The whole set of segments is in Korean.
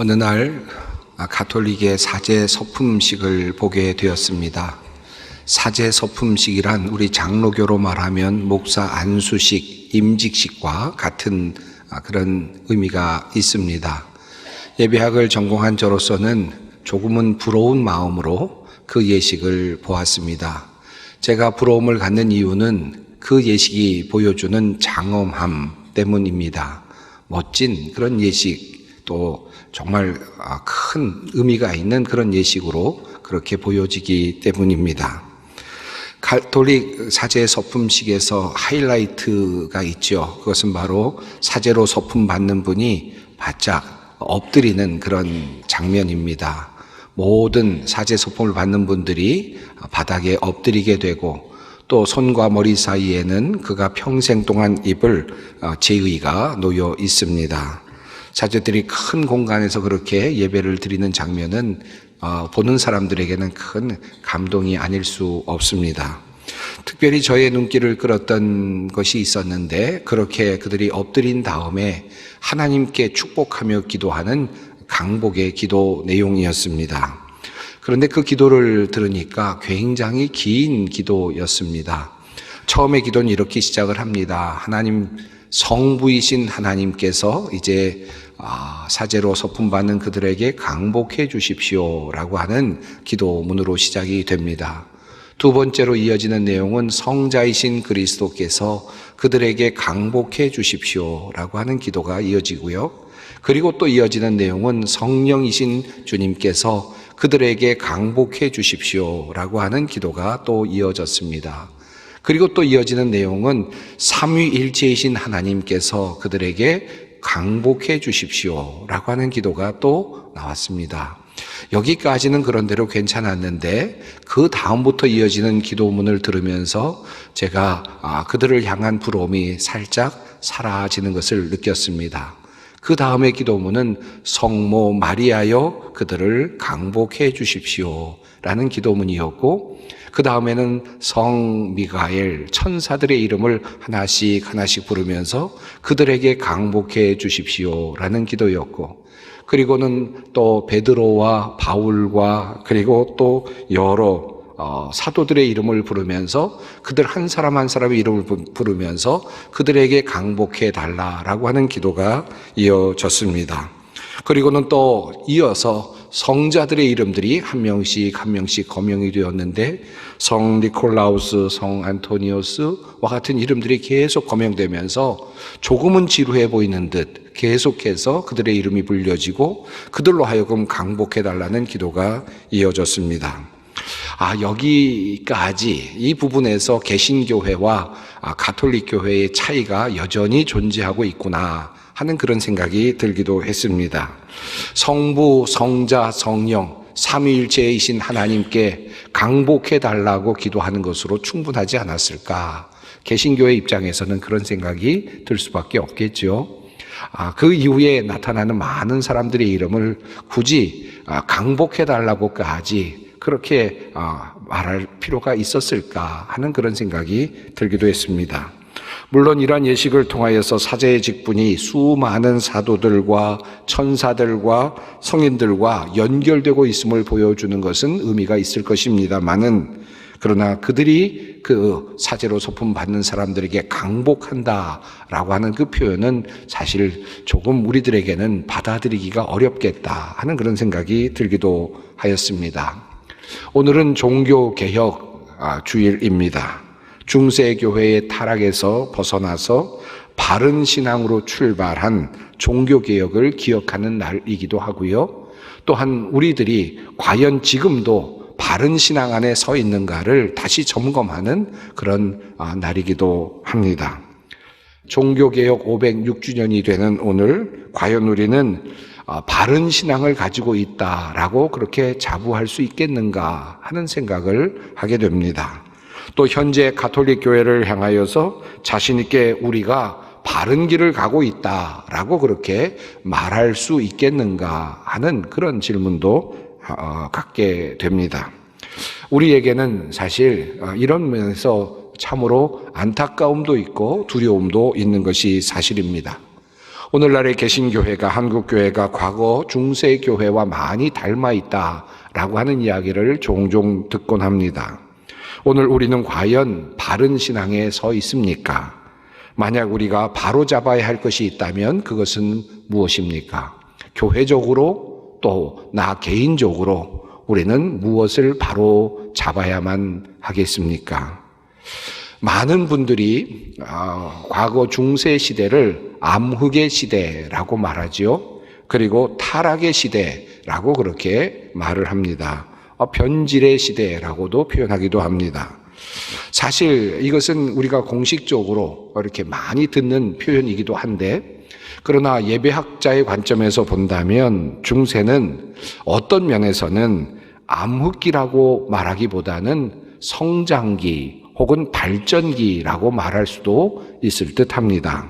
어느 날 가톨릭의 사제 서품식을 보게 되었습니다. 사제 서품식이란 우리 장로교로 말하면 목사 안수식, 임직식과 같은 그런 의미가 있습니다. 예배학을 전공한 저로서는 조금은 부러운 마음으로 그 예식을 보았습니다. 제가 부러움을 갖는 이유는 그 예식이 보여주는 장엄함 때문입니다. 멋진 그런 예식, 또 정말 큰 의미가 있는 그런 예식으로 그렇게 보여지기 때문입니다. 가톨릭 사제 서품식에서 하이라이트가 있죠. 그것은 바로 사제로 서품 받는 분이 바짝 엎드리는 그런 장면입니다. 모든 사제 서품을 받는 분들이 바닥에 엎드리게 되고, 또 손과 머리 사이에는 그가 평생 동안 입을 제의가 놓여 있습니다. 사제들이 큰 공간에서 그렇게 예배를 드리는 장면은 보는 사람들에게는 큰 감동이 아닐 수 없습니다. 특별히 저의 눈길을 끌었던 것이 있었는데, 그렇게 그들이 엎드린 다음에 하나님께 축복하며 기도하는 강복의 기도 내용이었습니다. 그런데 그 기도를 들으니까 굉장히 긴 기도였습니다. 처음에 기도는 이렇게 시작을 합니다. 하나님, 성부이신 하나님께서 이제 사제로 서품받는 그들에게 강복해 주십시오라고 하는 기도문으로 시작이 됩니다. 두 번째로 이어지는 내용은 성자이신 그리스도께서 그들에게 강복해 주십시오라고 하는 기도가 이어지고요. 그리고 또 이어지는 내용은 성령이신 주님께서 그들에게 강복해 주십시오라고 하는 기도가 또 이어졌습니다. 그리고 또 이어지는 내용은 삼위일체이신 하나님께서 그들에게 강복해 주십시오라고 하는 기도가 또 나왔습니다. 여기까지는 그런대로 괜찮았는데, 그 다음부터 이어지는 기도문을 들으면서 제가 그들을 향한 부러움이 살짝 사라지는 것을 느꼈습니다. 그 다음의 기도문은 성모 마리아여 그들을 강복해 주십시오 라는 기도문이었고, 그 다음에는 성 미가엘 천사들의 이름을 하나씩 부르면서 그들에게 강복해 주십시오 라는 기도였고, 그리고는 또 베드로와 바울과 그리고 또 여러 사도들의 이름을 부르면서 그들 한 사람 한 사람의 이름을 부르면서 그들에게 강복해 달라라고 하는 기도가 이어졌습니다. 그리고는 또 이어서 성자들의 이름들이 한 명씩 거명이 되었는데, 성 니콜라우스, 성 안토니오스와 같은 이름들이 계속 거명되면서 조금은 지루해 보이는 듯 계속해서 그들의 이름이 불려지고 그들로 하여금 강복해달라는 기도가 이어졌습니다. 여기까지 이 부분에서 개신교회와 가톨릭 교회의 차이가 여전히 존재하고 있구나 하는 그런 생각이 들기도 했습니다. 성부, 성자, 성령 삼위일체이신 하나님께 강복해달라고 기도하는 것으로 충분하지 않았을까? 개신교의 입장에서는 그런 생각이 들 수밖에 없겠죠. 그 이후에 나타나는 많은 사람들의 이름을 굳이 강복해달라고까지 그렇게 말할 필요가 있었을까 하는 그런 생각이 들기도 했습니다. 물론 이러한 예식을 통하여서 사제의 직분이 수많은 사도들과 천사들과 성인들과 연결되고 있음을 보여주는 것은 의미가 있을 것입니다만은, 그러나 그들이 그 사제로 서품 받는 사람들에게 강복한다라고 하는 그 표현은 사실 조금 우리들에게는 받아들이기가 어렵겠다 하는 그런 생각이 들기도 하였습니다. 오늘은 종교개혁 주일입니다. 중세교회의 타락에서 벗어나서 바른 신앙으로 출발한 종교개혁을 기억하는 날이기도 하고요. 또한 우리들이 과연 지금도 바른 신앙 안에 서 있는가를 다시 점검하는 그런 날이기도 합니다. 종교개혁 506주년이 되는 오늘, 과연 우리는 바른 신앙을 가지고 있다라고 그렇게 자부할 수 있겠는가 하는 생각을 하게 됩니다. 또 현재 가톨릭 교회를 향하여서 자신 있게 우리가 바른 길을 가고 있다라고 그렇게 말할 수 있겠는가 하는 그런 질문도 갖게 됩니다. 우리에게는 사실 이런 면에서 참으로 안타까움도 있고 두려움도 있는 것이 사실입니다. 오늘날의 개신교회가, 한국교회가 과거 중세교회와 많이 닮아 있다라고 하는 이야기를 종종 듣곤 합니다. 오늘 우리는 과연 바른 신앙에 서 있습니까? 만약 우리가 바로 잡아야 할 것이 있다면 그것은 무엇입니까? 교회적으로 또 나 개인적으로 우리는 무엇을 바로 잡아야만 하겠습니까? 많은 분들이 과거 중세 시대를 암흑의 시대라고 말하지요. 그리고 타락의 시대라고 그렇게 말을 합니다. 변질의 시대라고도 표현하기도 합니다. 사실 이것은 우리가 공식적으로 이렇게 많이 듣는 표현이기도 한데, 그러나 예배학자의 관점에서 본다면 중세는 어떤 면에서는 암흑기라고 말하기보다는 성장기 혹은 발전기라고 말할 수도 있을 듯합니다.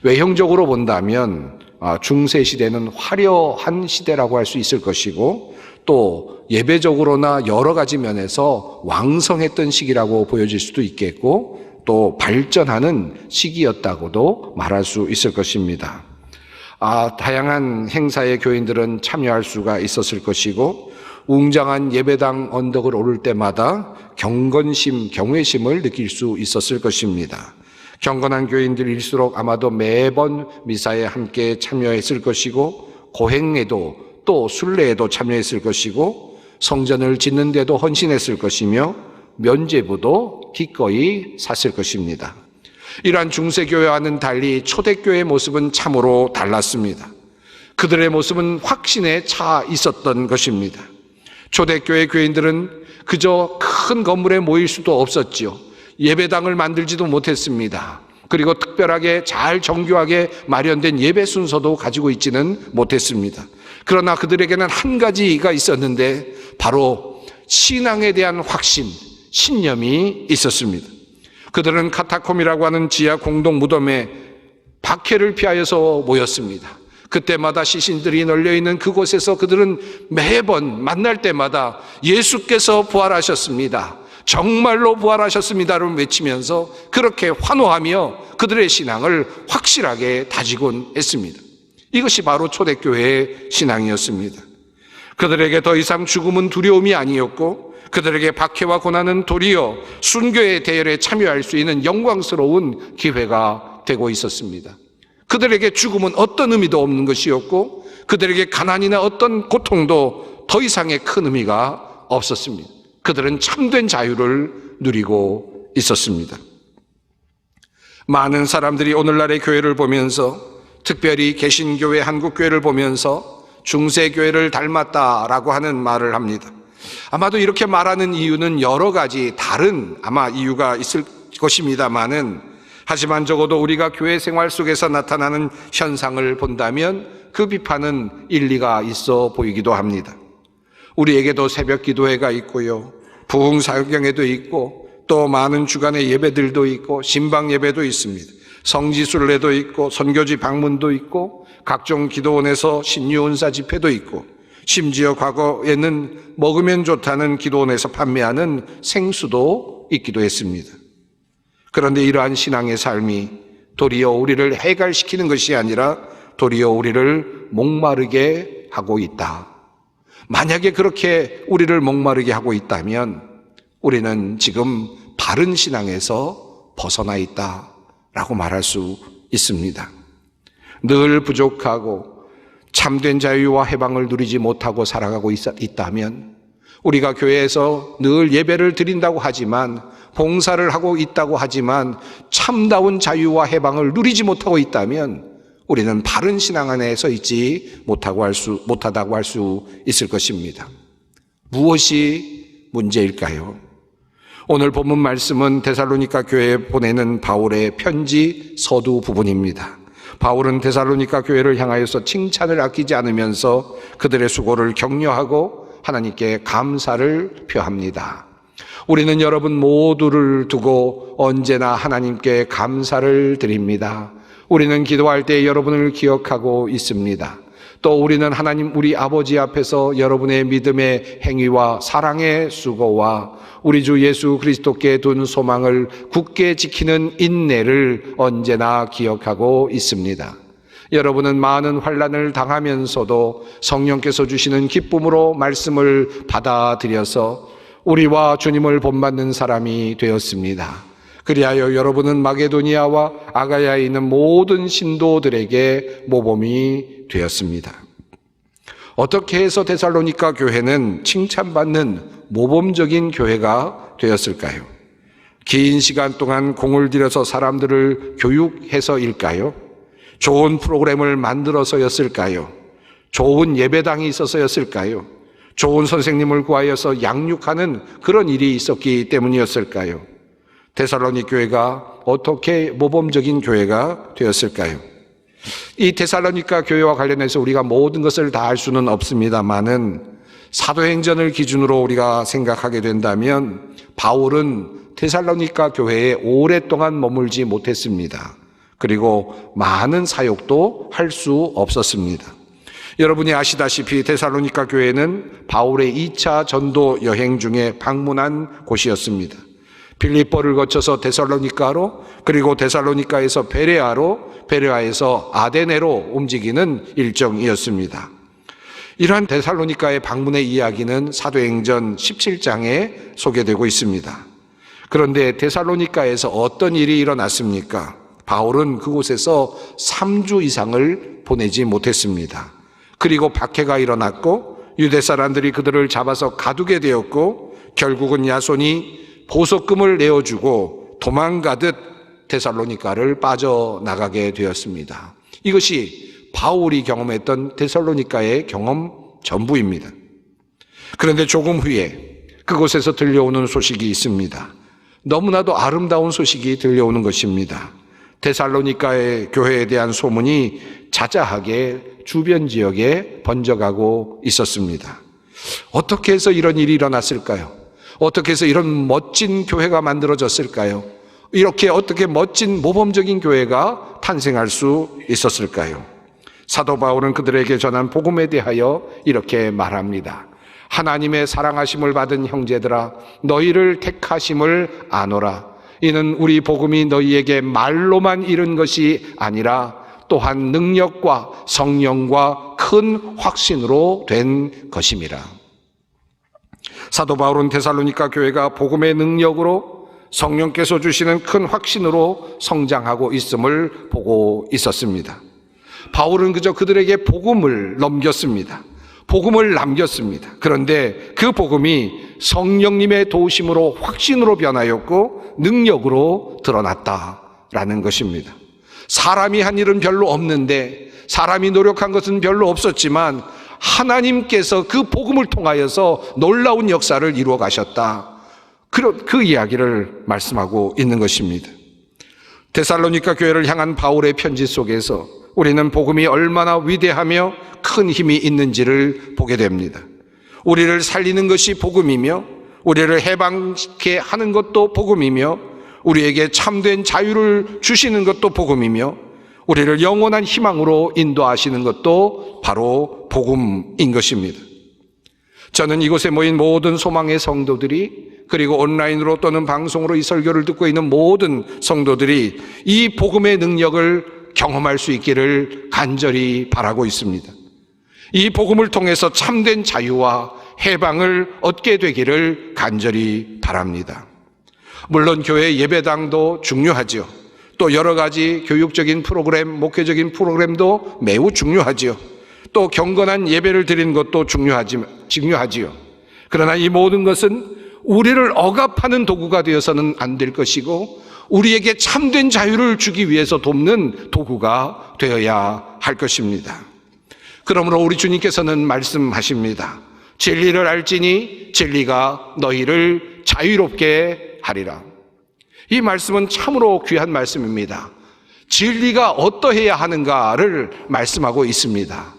외형적으로 본다면 중세 시대는 화려한 시대라고 할 수 있을 것이고, 또 예배적으로나 여러 가지 면에서 왕성했던 시기라고 보여질 수도 있겠고, 또 발전하는 시기였다고도 말할 수 있을 것입니다. 다양한 행사에 교인들은 참여할 수가 있었을 것이고, 웅장한 예배당 언덕을 오를 때마다 경건심, 경외심을 느낄 수 있었을 것입니다. 경건한 교인들일수록 아마도 매번 미사에 함께 참여했을 것이고, 고행에도 또 순례에도 참여했을 것이고, 성전을 짓는 데도 헌신했을 것이며, 면죄부도 기꺼이 샀을 것입니다. 이러한 중세교회와는 달리 초대교회의 모습은 참으로 달랐습니다. 그들의 모습은 확신에 차 있었던 것입니다. 초대교회 교인들은 그저 큰 건물에 모일 수도 없었지요. 예배당을 만들지도 못했습니다. 그리고 특별하게 잘 정교하게 마련된 예배 순서도 가지고 있지는 못했습니다. 그러나 그들에게는 한 가지가 있었는데, 바로 신앙에 대한 확신, 신념이 있었습니다. 그들은 카타콤이라고 하는 지하 공동 무덤에 박해를 피하여서 모였습니다. 그때마다 시신들이 널려있는 그곳에서 그들은 매번 만날 때마다 예수께서 부활하셨습니다, 정말로 부활하셨습니다를 외치면서 그렇게 환호하며 그들의 신앙을 확실하게 다지곤 했습니다. 이것이 바로 초대교회의 신앙이었습니다. 그들에게 더 이상 죽음은 두려움이 아니었고, 그들에게 박해와 고난은 도리어 순교의 대열에 참여할 수 있는 영광스러운 기회가 되고 있었습니다. 그들에게 죽음은 어떤 의미도 없는 것이었고, 그들에게 가난이나 어떤 고통도 더 이상의 큰 의미가 없었습니다. 그들은 참된 자유를 누리고 있었습니다. 많은 사람들이 오늘날의 교회를 보면서, 특별히 개신교회, 한국교회를 보면서 중세교회를 닮았다라고 하는 말을 합니다. 아마도 이렇게 말하는 이유는 여러 가지 다른 이유가 있을 것입니다만은, 하지만 적어도 우리가 교회 생활 속에서 나타나는 현상을 본다면 그 비판은 일리가 있어 보이기도 합니다. 우리에게도 새벽 기도회가 있고요, 부흥사경회도 있고, 또 많은 주간의 예배들도 있고, 신방 예배도 있습니다. 성지순례도 있고, 선교지 방문도 있고, 각종 기도원에서 신유은사 집회도 있고, 심지어 과거에는 먹으면 좋다는 기도원에서 판매하는 생수도 있기도 했습니다. 그런데 이러한 신앙의 삶이 도리어 우리를 해갈시키는 것이 아니라 도리어 우리를 목마르게 하고 있다. 만약에 그렇게 우리를 목마르게 하고 있다면 우리는 지금 바른 신앙에서 벗어나 있다라고 말할 수 있습니다. 늘 부족하고 참된 자유와 해방을 누리지 못하고 살아가고 있다면, 우리가 교회에서 늘 예배를 드린다고 하지만, 봉사를 하고 있다고 하지만 참다운 자유와 해방을 누리지 못하고 있다면 우리는 바른 신앙 안에 서 있지 못하다고 할 수 있을 것입니다. 무엇이 문제일까요? 오늘 본문 말씀은 데살로니가 교회에 보내는 바울의 편지 서두 부분입니다. 바울은 데살로니가 교회를 향하여서 칭찬을 아끼지 않으면서 그들의 수고를 격려하고 하나님께 감사를 표합니다. 우리는 여러분 모두를 두고 언제나 하나님께 감사를 드립니다. 우리는 기도할 때 여러분을 기억하고 있습니다. 또 우리는 하나님 우리 아버지 앞에서 여러분의 믿음의 행위와 사랑의 수고와 우리 주 예수 그리스도께 둔 소망을 굳게 지키는 인내를 언제나 기억하고 있습니다. 여러분은 많은 환난을 당하면서도 성령께서 주시는 기쁨으로 말씀을 받아들여서 우리와 주님을 본받는 사람이 되었습니다. 그리하여 여러분은 마게도니아와 아가야에 있는 모든 신도들에게 모범이 되었습니다. 어떻게 해서 데살로니가 교회는 칭찬받는 모범적인 교회가 되었을까요? 긴 시간 동안 공을 들여서 사람들을 교육해서일까요? 좋은 프로그램을 만들어서였을까요? 좋은 예배당이 있어서였을까요? 좋은 선생님을 구하여서 양육하는 그런 일이 있었기 때문이었을까요? 데살로니 교회가 어떻게 모범적인 교회가 되었을까요? 이 데살로니가 교회와 관련해서 우리가 모든 것을 다 알 수는 없습니다만은 사도행전을 기준으로 우리가 생각하게 된다면 바울은 데살로니가 교회에 오랫동안 머물지 못했습니다. 그리고 많은 사역도 할 수 없었습니다. 여러분이 아시다시피 데살로니가 교회는 바울의 2차 전도 여행 중에 방문한 곳이었습니다. 빌립보를 거쳐서 데살로니가로, 그리고 데살로니가에서 베레아로, 베레아에서 아데네로 움직이는 일정이었습니다. 이러한 데살로니가의 방문의 이야기는 사도행전 17장에 소개되고 있습니다. 그런데 데살로니가에서 어떤 일이 일어났습니까? 바울은 그곳에서 3주 이상을 보내지 못했습니다. 그리고 박해가 일어났고 유대 사람들이 그들을 잡아서 가두게 되었고 결국은 야손이 보석금을 내어주고 도망가듯 데살로니가를 빠져나가게 되었습니다. 이것이 바울이 경험했던 데살로니가의 경험 전부입니다. 그런데 조금 후에 그곳에서 들려오는 소식이 있습니다. 너무나도 아름다운 소식이 들려오는 것입니다. 데살로니가의 교회에 대한 소문이 자자하게 주변 지역에 번져가고 있었습니다. 어떻게 해서 이런 일이 일어났을까요? 어떻게 해서 이런 멋진 교회가 만들어졌을까요? 이렇게 어떻게 멋진 모범적인 교회가 탄생할 수 있었을까요? 사도 바울은 그들에게 전한 복음에 대하여 이렇게 말합니다. 하나님의 사랑하심을 받은 형제들아, 너희를 택하심을 아노라. 이는 우리 복음이 너희에게 말로만 이른 것이 아니라 또한 능력과 성령과 큰 확신으로 된 것임이라. 사도 바울은 데살로니가 교회가 복음의 능력으로 성령께서 주시는 큰 확신으로 성장하고 있음을 보고 있었습니다. 바울은 그저 그들에게 복음을 넘겼습니다. 복음을 남겼습니다. 그런데 그 복음이 성령님의 도우심으로 확신으로 변하였고 능력으로 드러났다라는 것입니다. 사람이 한 일은 별로 없는데, 사람이 노력한 것은 별로 없었지만 하나님께서 그 복음을 통하여서 놀라운 역사를 이루어 가셨다. 그 이야기를 말씀하고 있는 것입니다. 데살로니가 교회를 향한 바울의 편지 속에서 우리는 복음이 얼마나 위대하며 큰 힘이 있는지를 보게 됩니다. 우리를 살리는 것이 복음이며 우리를 해방케 하는 것도 복음이며 우리에게 참된 자유를 주시는 것도 복음이며 우리를 영원한 희망으로 인도하시는 것도 바로 복음인 것입니다. 저는 이곳에 모인 모든 소망의 성도들이, 그리고 온라인으로 또는 방송으로 이 설교를 듣고 있는 모든 성도들이 이 복음의 능력을 경험할 수 있기를 간절히 바라고 있습니다. 이 복음을 통해서 참된 자유와 해방을 얻게 되기를 간절히 바랍니다. 물론 교회 예배당도 중요하죠. 또 여러 가지 교육적인 프로그램, 목회적인 프로그램도 매우 중요하지요. 또 경건한 예배를 드리는 것도 중요하지요. 그러나 이 모든 것은 우리를 억압하는 도구가 되어서는 안 될 것이고 우리에게 참된 자유를 주기 위해서 돕는 도구가 되어야 할 것입니다. 그러므로 우리 주님께서는 말씀하십니다. 진리를 알지니 진리가 너희를 자유롭게 하리라. 이 말씀은 참으로 귀한 말씀입니다. 진리가 어떠해야 하는가를 말씀하고 있습니다.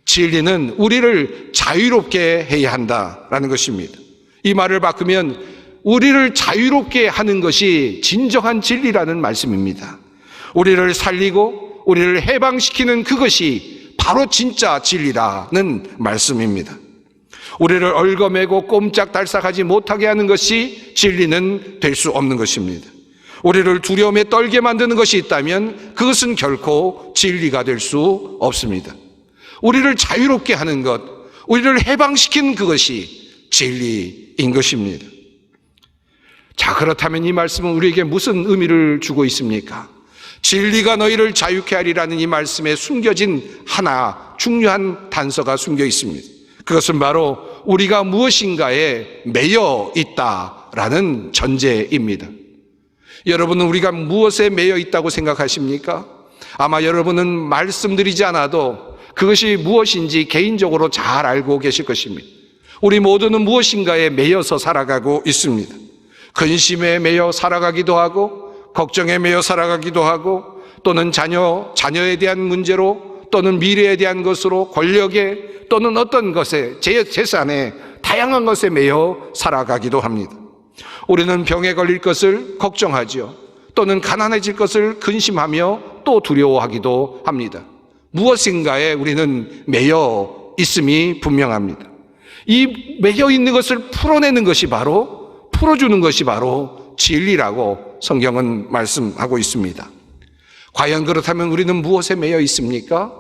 진리는 우리를 자유롭게 해야 한다라는 것입니다. 이 말을 바꾸면 우리를 자유롭게 하는 것이 진정한 진리라는 말씀입니다. 우리를 살리고 우리를 해방시키는 그것이 바로 진짜 진리라는 말씀입니다. 우리를 얽어매고 꼼짝달싹하지 못하게 하는 것이 진리는 될 수 없는 것입니다. 우리를 두려움에 떨게 만드는 것이 있다면 그것은 결코 진리가 될 수 없습니다. 우리를 자유롭게 하는 것, 우리를 해방시키는 그것이 진리인 것입니다. 자, 그렇다면 이 말씀은 우리에게 무슨 의미를 주고 있습니까? 진리가 너희를 자유케 하리라는 이 말씀에 숨겨진 하나 중요한 단서가 숨겨 있습니다. 그것은 바로 우리가 무엇인가에 매여 있다라는 전제입니다. 여러분은 우리가 무엇에 매여 있다고 생각하십니까? 아마 여러분은 말씀드리지 않아도 그것이 무엇인지 개인적으로 잘 알고 계실 것입니다. 우리 모두는 무엇인가에 매여서 살아가고 있습니다. 근심에 매여 살아가기도 하고, 걱정에 매여 살아가기도 하고, 또는 자녀에 대한 문제로, 또는 미래에 대한 것으로, 권력에, 또는 어떤 것에, 재산에, 다양한 것에 매여 살아가기도 합니다. 우리는 병에 걸릴 것을 걱정하죠. 또는 가난해질 것을 근심하며 또 두려워하기도 합니다. 무엇인가에 우리는 매여 있음이 분명합니다. 이 매여 있는 것을 풀어내는 것이 바로, 풀어주는 것이 바로 진리라고 성경은 말씀하고 있습니다. 과연 그렇다면 우리는 무엇에 매여 있습니까?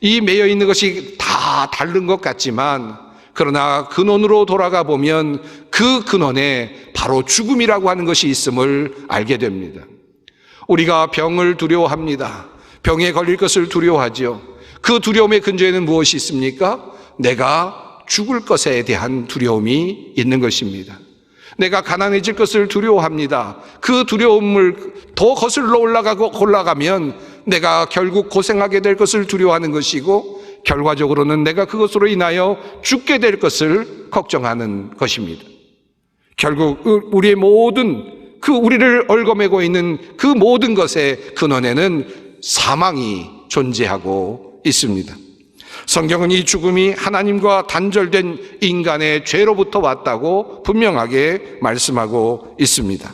이 매여 있는 것이 다 다른 것 같지만, 그러나 근원으로 돌아가 보면 그 근원에 바로 죽음이라고 하는 것이 있음을 알게 됩니다. 우리가 병을 두려워합니다. 병에 걸릴 것을 두려워하죠. 그 두려움의 근저에는 무엇이 있습니까? 내가 죽을 것에 대한 두려움이 있는 것입니다. 내가 가난해질 것을 두려워합니다. 그 두려움을 더 거슬러 올라가면 내가 결국 고생하게 될 것을 두려워하는 것이고, 결과적으로는 내가 그것으로 인하여 죽게 될 것을 걱정하는 것입니다. 결국 우리의 모든 우리를 얽어매고 있는 그 모든 것의 근원에는 사망이 존재하고 있습니다. 성경은 이 죽음이 하나님과 단절된 인간의 죄로부터 왔다고 분명하게 말씀하고 있습니다.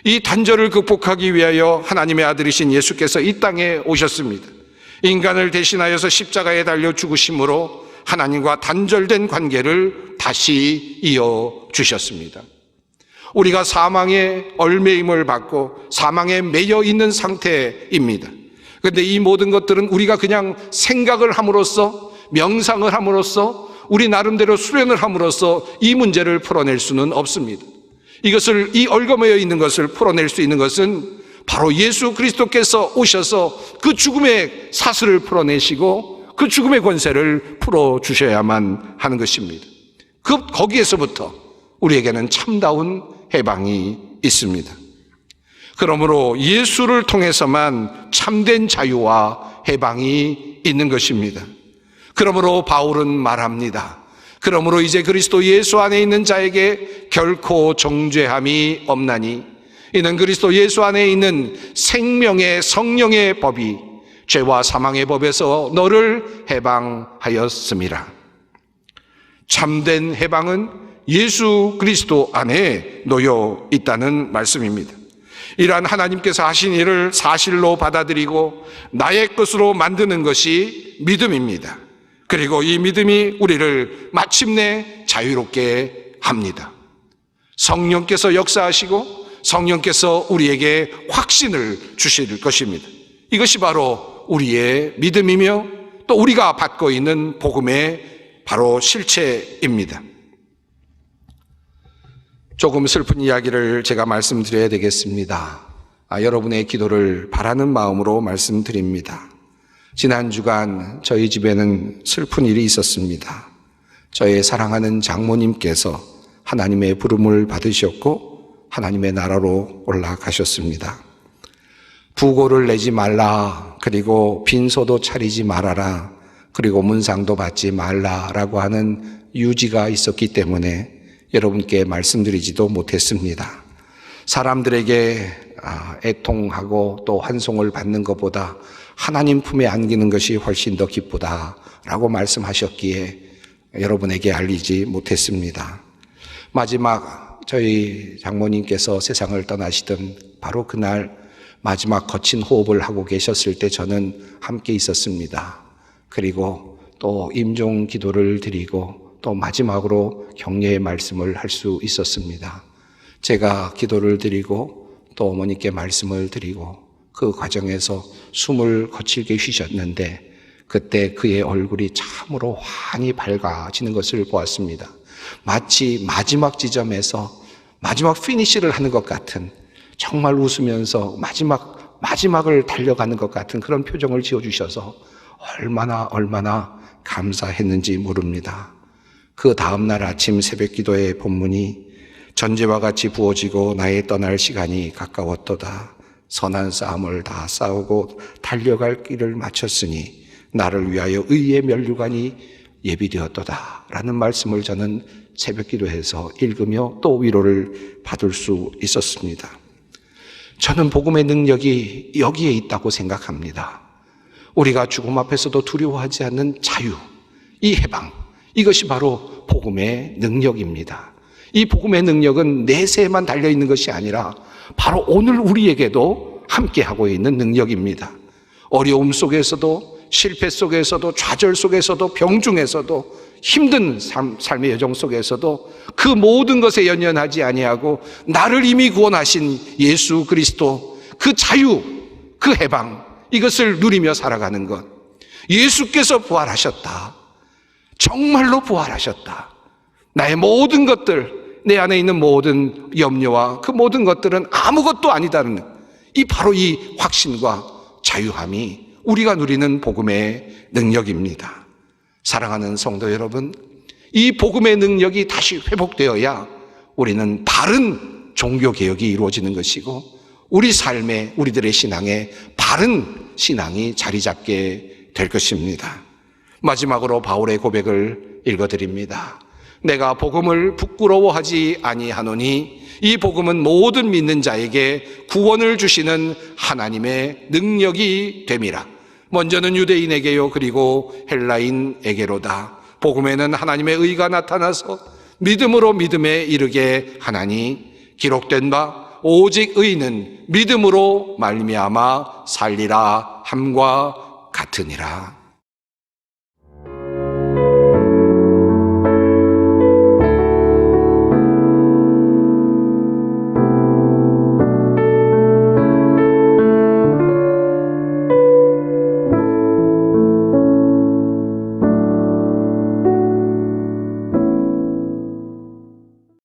이 단절을 극복하기 위하여 하나님의 아들이신 예수께서 이 땅에 오셨습니다. 인간을 대신하여서 십자가에 달려 죽으심으로 하나님과 단절된 관계를 다시 이어주셨습니다. 우리가 사망의 얽매임을 받고 사망에 매여 있는 상태입니다. 그런데 이 모든 것들은 우리가 그냥 생각을 함으로써, 명상을 함으로써, 우리 나름대로 수련을 함으로써 이 문제를 풀어낼 수는 없습니다. 이것을, 이 얽어매여 있는 것을 풀어낼 수 있는 것은 바로 예수 그리스도께서 오셔서 그 죽음의 사슬을 풀어내시고 그 죽음의 권세를 풀어주셔야만 하는 것입니다. 거기에서부터 우리에게는 참다운 해방이 있습니다. 그러므로 예수를 통해서만 참된 자유와 해방이 있는 것입니다. 그러므로 바울은 말합니다. 그러므로 이제 그리스도 예수 안에 있는 자에게 결코 정죄함이 없나니 이는 그리스도 예수 안에 있는 생명의 성령의 법이 죄와 사망의 법에서 너를 해방하였음이라. 참된 해방은 예수 그리스도 안에 놓여 있다는 말씀입니다. 이러한 하나님께서 하신 일을 사실로 받아들이고 나의 것으로 만드는 것이 믿음입니다. 그리고 이 믿음이 우리를 마침내 자유롭게 합니다. 성령께서 역사하시고 성령께서 우리에게 확신을 주실 것입니다. 이것이 바로 우리의 믿음이며 또 우리가 받고 있는 복음의 바로 실체입니다. 조금 슬픈 이야기를 제가 말씀드려야 되겠습니다. 여러분의 기도를 바라는 마음으로 말씀드립니다. 지난 주간 저희 집에는 슬픈 일이 있었습니다. 저의 사랑하는 장모님께서 하나님의 부름을 받으셨고 하나님의 나라로 올라가셨습니다. 부고를 내지 말라, 그리고 빈소도 차리지 말아라, 그리고 문상도 받지 말라라고 하는 유지가 있었기 때문에 여러분께 말씀드리지도 못했습니다. 사람들에게 애통하고 또 환송을 받는 것보다 하나님 품에 안기는 것이 훨씬 더 기쁘다라고 말씀하셨기에 여러분에게 알리지 못했습니다. 마지막 저희 장모님께서 세상을 떠나시던 바로 그날 마지막 거친 호흡을 하고 계셨을 때 저는 함께 있었습니다. 그리고 또 임종 기도를 드리고 또 마지막으로 격려의 말씀을 할 수 있었습니다. 제가 기도를 드리고 또 어머니께 말씀을 드리고 그 과정에서 숨을 거칠게 쉬셨는데 그때 그의 얼굴이 참으로 환히 밝아지는 것을 보았습니다. 마치 마지막 지점에서 마지막 피니시를 하는 것 같은, 정말 웃으면서 마지막을 달려가는 것 같은 그런 표정을 지어주셔서 얼마나 감사했는지 모릅니다. 그 다음날 아침 새벽 기도의 본문이 전제와 같이 부어지고 나의 떠날 시간이 가까웠도다. 선한 싸움을 다 싸우고 달려갈 길을 마쳤으니 나를 위하여 의의 면류관이 예비되었도다 라는 말씀을 저는 새벽 기도에서 읽으며 또 위로를 받을 수 있었습니다. 저는 복음의 능력이 여기에 있다고 생각합니다. 우리가 죽음 앞에서도 두려워하지 않는 자유, 이 해방, 이것이 바로 복음의 능력입니다. 이 복음의 능력은 내세에만 달려있는 것이 아니라 바로 오늘 우리에게도 함께하고 있는 능력입니다. 어려움 속에서도, 실패 속에서도, 좌절 속에서도, 병 중에서도, 힘든 삶의 여정 속에서도 그 모든 것에 연연하지 아니하고 나를 이미 구원하신 예수 그리스도, 그 자유, 그 해방, 이것을 누리며 살아가는 것. 예수께서 부활하셨다. 정말로 부활하셨다. 나의 모든 것들, 내 안에 있는 모든 염려와 그 모든 것들은 아무것도 아니다는 바로 이 확신과 자유함이 우리가 누리는 복음의 능력입니다. 사랑하는 성도 여러분, 이 복음의 능력이 다시 회복되어야 우리는 바른 종교개혁이 이루어지는 것이고 우리 삶에, 우리들의 신앙에 바른 신앙이 자리 잡게 될 것입니다. 마지막으로 바울의 고백을 읽어드립니다. 내가 복음을 부끄러워하지 아니하노니 이 복음은 모든 믿는 자에게 구원을 주시는 하나님의 능력이 됨이라. 먼저는 유대인에게요 그리고 헬라인에게로다. 복음에는 하나님의 의가 나타나서 믿음으로 믿음에 이르게 하나니 기록된 바 오직 의인은 믿음으로 말미암아 살리라 함과 같으니라.